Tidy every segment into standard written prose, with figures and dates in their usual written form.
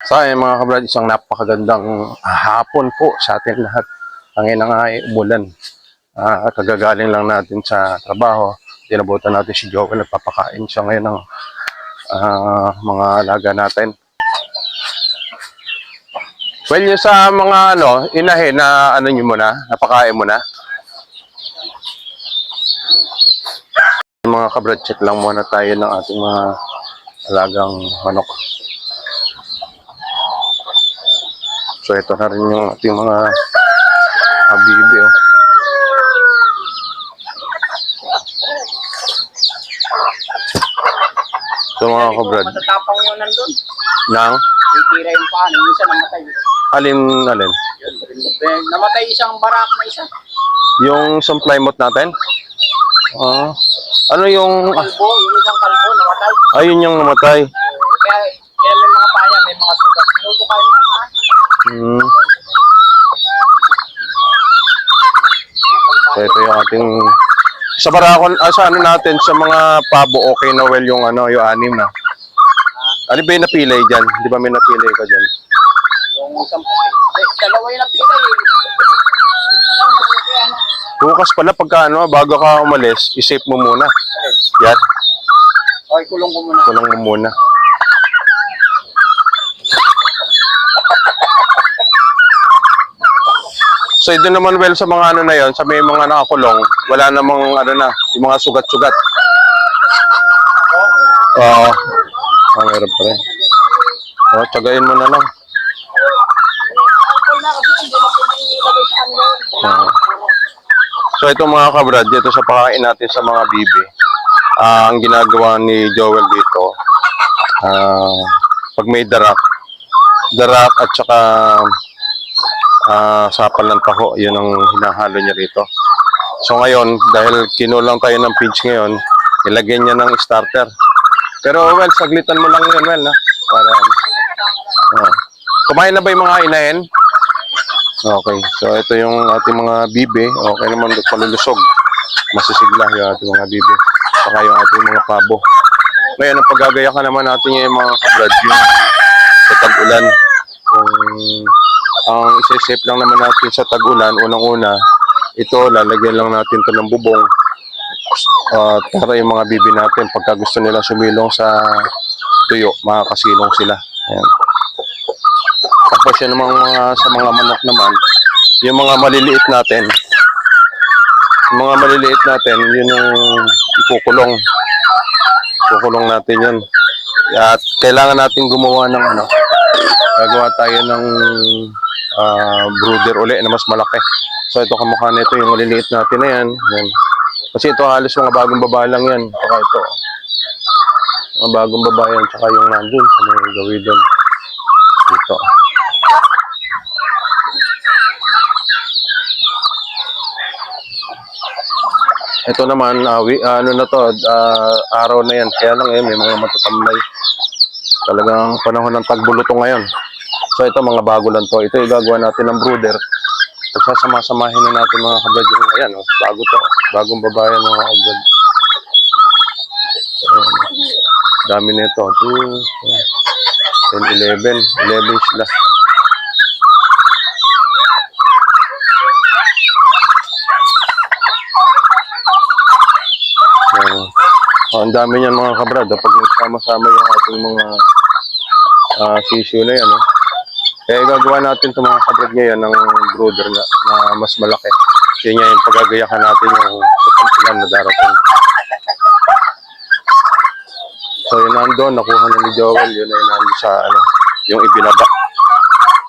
So ayun mga kabrad, isang napakagandang hapon po sa atin lahat. Ang ina nga ay umulan. Kagagaling lang natin sa trabaho. Tinabutan natin si Joel, nagpapakain siya ngayon ng mga alaga natin. Well, yung sa mga inahin na nyo muna, napakain mo na. Mga kabrad, check lang muna tayo ng ating mga alagang manok. So ito na rin yung ating mga bibi. Oh. So mga kabrad. Matatapang yun nandun. Nang? Itira yung paano, yung isa namatay. Alin? Namatay isang barak na isa. Yung isang plymouth natin? Ano yung... Kalbo, yung isang kalbo namatay. Ayun yung namatay. Kaya may mga paya, may mga sugat. Minuto kayo mga paya. So ito yung ating sa barakon, sa natin sa mga pabo, okay na well yung yung anim na. Ano ba yung napilay dyan? Di ba may napilay ka dyan? Yung isang dalawa yung napilay. Bukas pala pagka bago ka umalis, isave mo muna. Yan. Okay, kulong ko muna. Kulong mo muna. So ito naman well sa mga na yon, sa may mga nakakulong, wala namang yung mga sugat-sugat. Meron pa rin. Tsagayin mo na lang. So ito mga kabrad, dito sa pakain natin sa mga bibi, ang ginagawa ni Joel dito, pag may darak at saka sapal ng taho, yun ang hinahalo niya rito. So ngayon, dahil kinulang tayo ng feeds ngayon, ilagyan niya ng starter. Pero well, saglitan mo lang yun, well, na? Para, kumain na ba yung mga inahin? Okay, so ito yung ating mga bibi. Okay naman, palulusog. Masisigla yung ating mga bibi. Saka yung ating mga pabo. Ngayon, ang paggagayakan naman natin yung mga kabrad, yung sa tag-ulan. Ang isa-safe lang naman natin sa tag-ulan, unang-una, ito, lalagyan lang natin ito ng bubong. Para yung mga bibi natin, pagka gusto nila sumilong sa tuyo, makakasilong sila. Ayan. Tapos yun naman sa mga manok naman, yung mga maliliit natin, yun yung ikukulong. Kukulong natin yun. At kailangan natin gumawa ng gagawa tayo ng brooder uli na mas malaki. So ito kamukha na ito, yung maliliit natin na yan. Yan. Kasi ito halos mga bagong baba lang yan. Saka ito, mga bagong baba yan. Saka yung nandun sa may gawin doon. Dito. Ito naman, araw na yan. Kaya lang may mga matatamlay. Talagang panahon ng tagbuluto ngayon. So ito mga bago lang to. Ito igagawa natin ng brooder. Pagsasama-samahin na natin mga kabrad yung ayan, bago to. Bagong babayan mga kabrad. Dami nito. 2, 10, 11 sila. Ang dami niyan mga kabrad. Pag nagsama-sama yung ating mga sisyo na yan. Kaya gagawa natin itong mga kabrad ngayon ng brooder na mas malaki. Kasi nga yung pagagayakan natin yung sa pagkilan na darating. So yun nandun, nakuha na ni Joel. Yun ay nandun sa yung ibinaba.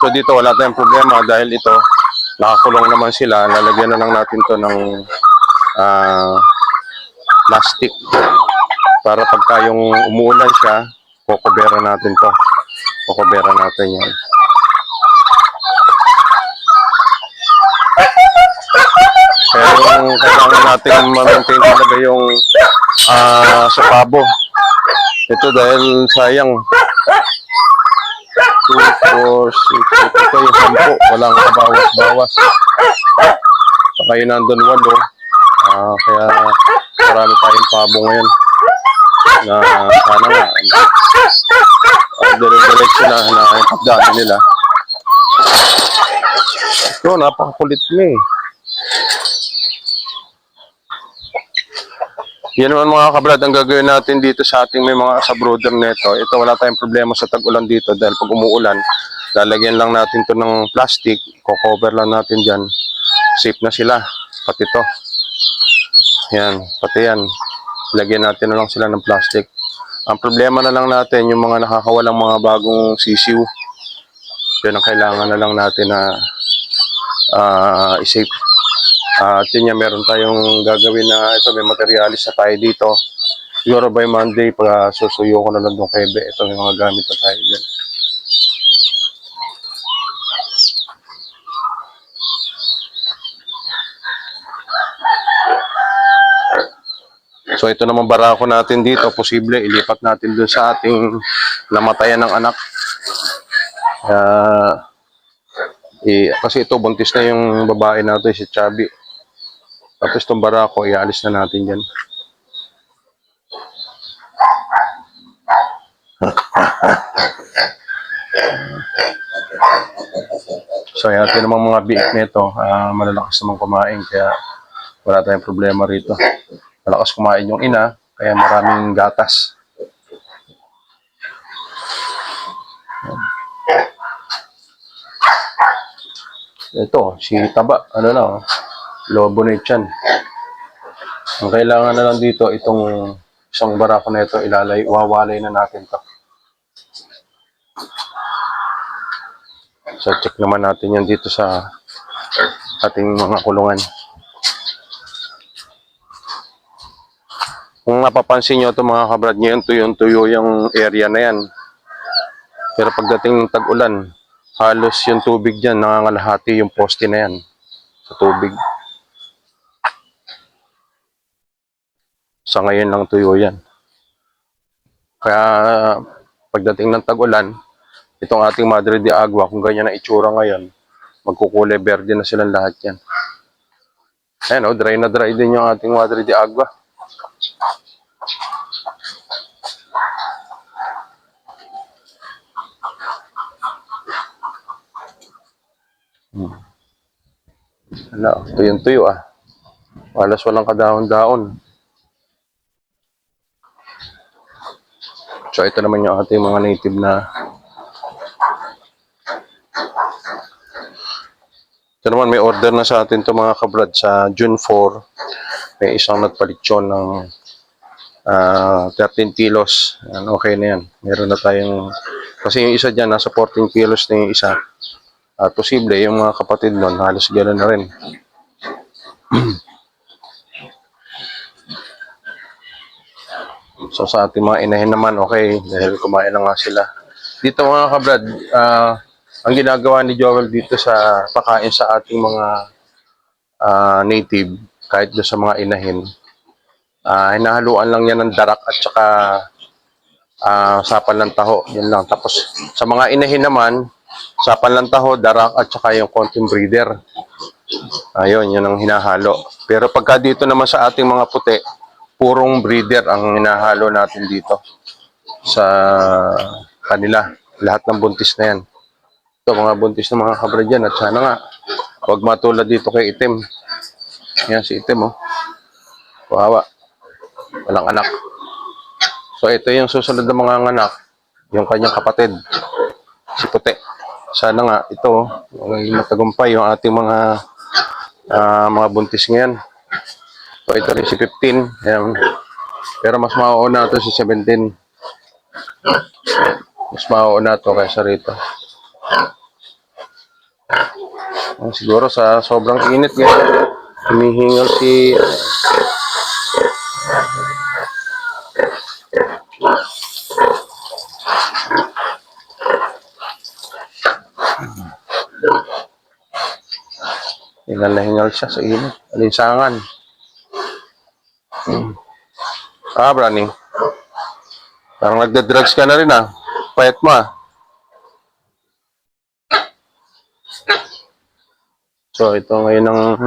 So dito wala tayong problema dahil ito, nakakulong naman sila. Lalagyan na lang natin to ng plastic. Para pagka yung umuulan siya, kukubera natin to. Kukubera natin yan. yung kailangan natin ma-maintain talaga yung sa pabo. Ito dahil sayang 2, 4, 6, ito yung 10, walang kabawas-bawas. Saka yun nandun 8. Kaya marami tayong pabo ngayon na sana nga dire-diretso na yung pagdami nila. Ito, napakakulit mo eh. Yan naman mga kabrad, ang gagawin natin dito sa ating may mga sa-brooder neto. Ito, wala tayong problema sa tag-ulan dito dahil pag umuulan, lalagyan lang natin to ng plastic, cover lang natin dyan. Safe na sila, pati to. Yan, pati yan. Lagyan natin na lang sila ng plastic. Ang problema na lang natin, yung mga nakakawalang mga bagong sisiw. Yan ang kailangan na lang natin na i-safe. At yun nga, meron tayong gagawin na ito, may materialis na tayo dito. Siguro by Monday, pag susuyo ko na lang doon kay Be, ito may mga gamit na tayo dyan. So ito naman barako natin dito, posible ilipat natin doon sa ating namatayan ng anak. Kasi ito, buntis na yung babae natin, si Chubby. Tapos itong barako, ialis na natin dyan. So yan, ito namang mga biik nito, malalakas naman kumain, kaya wala tayong problema rito. Malakas kumain yung ina, kaya maraming gatas. Ito, si Taba, ano na, lobo na yan. Ang kailangan na lang dito, itong isang barako na ito, wawalay na natin to. So, check naman natin yan dito sa ating mga kulungan. Kung napapansin nyo ito mga kabrad, ngayon tuyo yung area na yan. Pero pagdating ng tag-ulan, halos yung tubig dyan, nangangalahati yung poste na yan sa tubig. Sa ngayon lang tuyo yan. Kaya pagdating ng tag-ulan, itong ating Madre de Agua, kung ganyan ang itsura ngayon, magkukulay berde na silang lahat yan. Ayan o, dry na dry din yung ating Madre de Agua. Hala, tuyong-tuyo ah. Halos walang kadahon-dahon. So ito naman yung ating mga native na. Ito naman may order na sa atin to mga kabrad sa June 4. May isang nagpalitson ng 13 kilos. Yan, okay na yan. Meron na tayong, kasi yung isa dyan nasa 14 kilos na yung isa. At posible yung mga kapatid nun halos gano'n na rin. So sa ating mga inahin naman, okay, dahil kumain na nga sila. Dito mga kabrad, ang ginagawa ni Joel dito sa pakain sa ating mga native, kahit doon sa mga inahin, hinahaluan lang yan ng darak at saka sapan ng taho, yun lang. Tapos sa mga inahin naman, sapan ng taho, darak at saka yung konting breeder. Ayun, yun ang hinahalo. Pero pagka dito naman sa ating mga puti, purong breeder ang hinahalo natin dito sa kanila. Lahat ng buntis na yan. Ito, mga buntis na mga kabrad yan. At sana nga, huwag matulad dito kay Itim. Yan si Itim, oh. Kawawa. Walang anak. So, ito yung susunod na mga anak. Yung kanyang kapatid. Si Puti. Sana nga, ito, matagumpay yung ating mga buntis ngayon. So, ito rin si 15. Ayan. Pero mas mauuna ito si 17. Mas mauuna ito kaysa rito. Siguro sa sobrang init ngayon, humihingal si Hingal na hingal siya sa init. Alinsangan. Brani. Parang nagda-drugs ka na rin Payat mo So, ito ngayon ang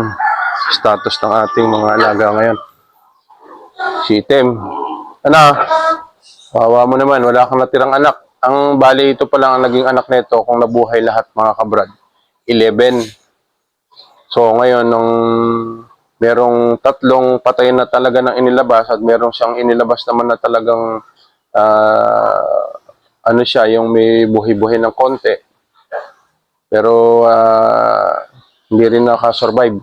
status ng ating mga alaga ngayon. Si Tim. Ano? Kawawa mo naman, wala kang natirang anak. Ang bali ito pa lang ang naging anak nito kung nabuhay lahat mga kabrad. 11. So ngayon, nung merong 3 patay na talaga ng inilabas at merong siyang inilabas naman na talagang ano siya, yung may buhi-buhi ng konti. Pero hindi rin nakasurvive.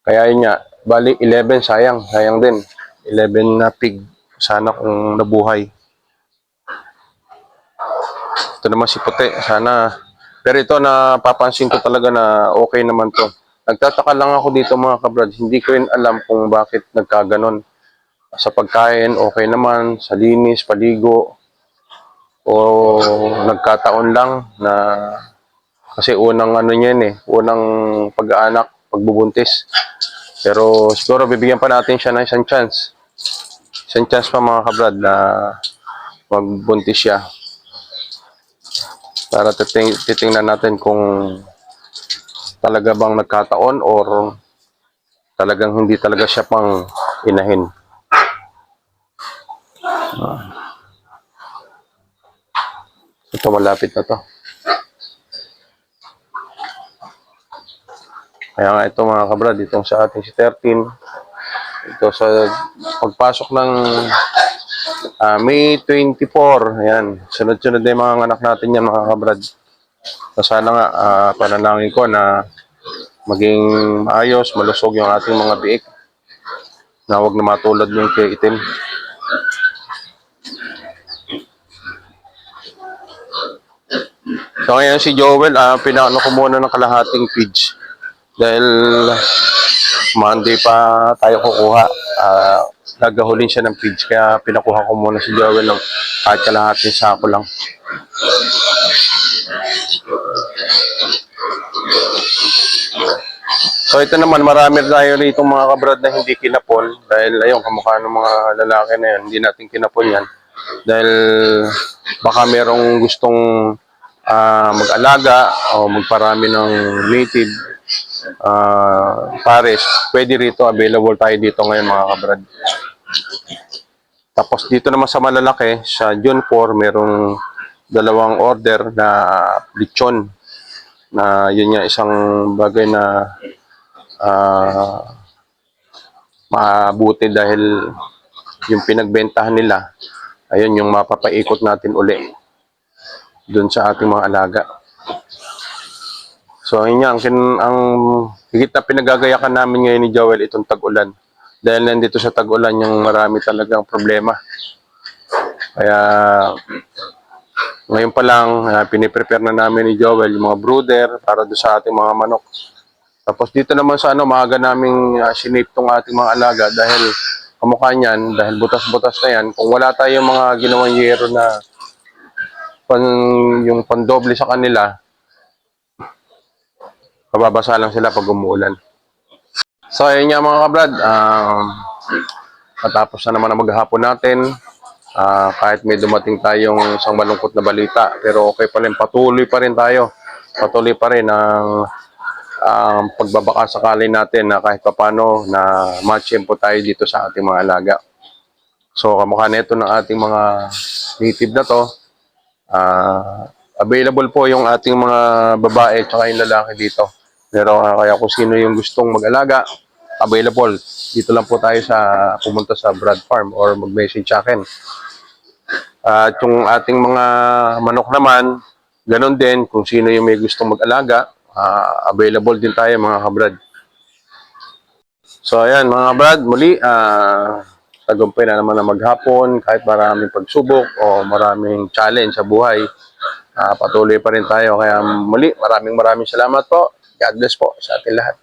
Kaya yun nga, bali 11, sayang din. 11 na pig, sana kung nabuhay. Ito naman si Puti, sana. Pero ito, napapansin ko talaga na okay naman to. Nagtataka lang ako dito mga kabrad, hindi ko rin alam kung bakit nagkaganon. Sa pagkain, okay naman. Sa linis, paligo. O nagkataon lang na kasi unang ano niyan unang pag-aanak, pagbubuntis. Pero siguro bibigyan pa natin siya ng isang chance. Isang chance pa mga kabrad na magbuntis siya. Para titingnan natin kung talaga bang nagkataon or talagang hindi talaga siya pang inahin. Ito malapit na to. Kaya nga ito mga kabrad, itong sa ating si 13, ito sa pagpasok ng May 24, ayan, sunod-sunod na yung mga anak natin yan mga kabrad. So sana nga, panalangin ko na maging maayos, malusog yung ating mga biik, na huwag na matulad yung kay Itim. So ngayon si Joel, pinano ko muna ng kalahating page. Dahil Monday pa tayo kukuha. Gagahulin siya ng page. Kaya pinakuha ko muna si Joel ng kahit kalahating sako lang. So ito naman, marami tayo rito mga kabrad na hindi kinapon. Dahil ayun, kamukha ng mga lalaki na yan, hindi natin kinapon yan. Dahil baka merong gustong mag-alaga o magparami ng native pares, pwede rito, available tayo dito ngayon mga kabrad. Tapos dito naman sa malalaki, sa June 4, merong 2 order na lechon, na yun nga isang bagay na mabuti dahil yung pinagbentahan nila, ayun yung mapapaikot natin uli dun sa ating mga alaga. So, yun yan, ang higit na pinagagayakan namin ngayon ni Joel itong tag-ulan. Dahil nandito sa tag-ulan yung marami talagang problema. Kaya, ngayon pa lang, piniprepare na namin ni Joel yung mga brooder para doon sa ating mga manok. Tapos dito naman sa maaga naming sinape tong ating mga alaga dahil kamukha niyan, dahil butas-butas na yan. Kung wala tayong mga ginawang yero na yung pandoble sa kanila, mababasa lang sila pag umuulan. So, ayun nga mga kabrad, matapos na naman ang maghapon natin, kahit may dumating tayong isang malungkot na balita, pero okay pa rin, patuloy pa rin tayo. Patuloy pa rin ang pagbabaka sakali natin na kahit papano na matsyempo tayo dito sa ating mga alaga. So, kamukha nito ng ating mga native na to, available po yung ating mga babae at yung lalaki dito. Pero kaya kung sino yung gustong mag-alaga, available. Dito lang po tayo pumunta sa Brad Farm or mag-message sa akin. At yung ating mga manok naman, ganun din. Kung sino yung may gustong mag-alaga, available din tayo mga kabrad. So ayan mga kabrad, muli, tagumpay na naman na maghapon. Kahit maraming pagsubok o maraming challenge sa buhay, patuloy pa rin tayo. Kaya muli, maraming salamat po. God bless po sa ating lahat.